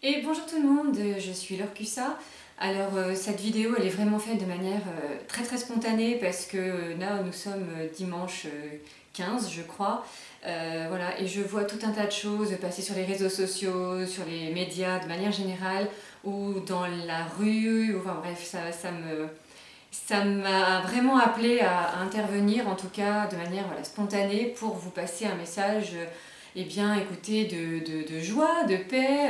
Et bonjour tout le monde, je suis Laure Cussa. Alors cette vidéo elle est vraiment faite de manière très spontanée parce que là nous sommes dimanche 15 je crois. Voilà, et je vois tout un tas de choses passer sur les réseaux sociaux, sur les médias de manière générale ou dans la rue, enfin bref ça m'a vraiment appelé à intervenir en tout cas de manière voilà, spontanée pour vous passer un message eh bien, écoutez, de joie, de paix,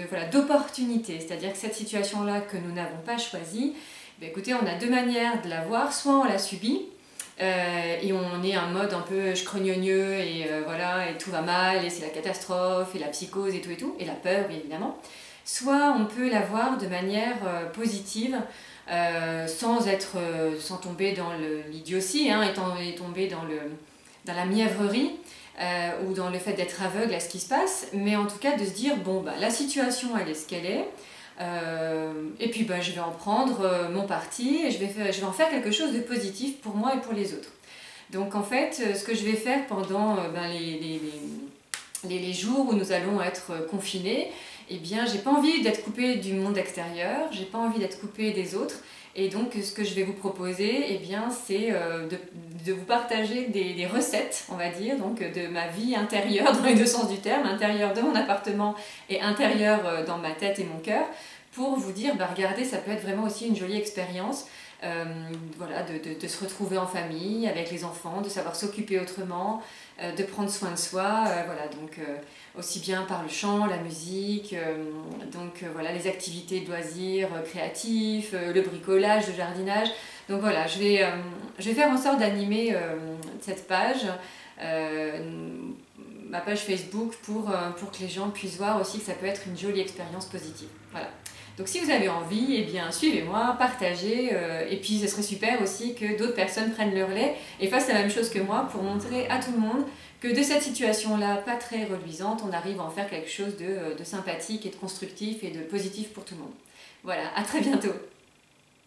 voilà, d'opportunité. C'est-à-dire que cette situation-là que nous n'avons pas choisie, ben, écoutez, on a deux manières de la voir. Soit on la subit, et on est en mode un peu scrognonieux, et voilà, et tout va mal, et c'est la catastrophe, et la psychose, et tout, et la peur, bien évidemment. Soit on peut la voir de manière positive, sans tomber dans l'idiotie, hein, et tomber dans la mièvrerie, ou dans le fait d'être aveugle à ce qui se passe, mais en tout cas de se dire, bon, bah, la situation, elle est ce qu'elle est, et puis bah, je vais en prendre mon parti, et je vais en faire quelque chose de positif pour moi et pour les autres. Donc en fait, ce que je vais faire pendant ben, les jours où nous allons être confinés, eh bien, j'ai pas envie d'être coupée du monde extérieur, j'ai pas envie d'être coupée des autres. Et donc, ce que je vais vous proposer, eh bien, c'est de vous partager des recettes, on va dire, donc de ma vie intérieure, dans les deux sens du terme, intérieure de mon appartement et intérieure dans ma tête et mon cœur, pour vous dire, bah, regardez, ça peut être vraiment aussi une jolie expérience. Voilà, de se retrouver en famille avec les enfants, de savoir s'occuper autrement, de prendre soin de soi, voilà, donc aussi bien par le chant, la musique, voilà, les activités de loisirs créatifs, le bricolage, le jardinage. Donc voilà, je vais faire en sorte d'animer cette page, euh, ma page Facebook, pour que les gens puissent voir aussi que ça peut être une jolie expérience positive. Voilà. Donc si vous avez envie, eh bien suivez-moi, partagez, et puis ce serait super aussi que d'autres personnes prennent le relais et fassent la même chose que moi pour montrer à tout le monde que de cette situation-là, pas très reluisante, on arrive à en faire quelque chose de sympathique et de constructif et de positif pour tout le monde. Voilà, à très bientôt.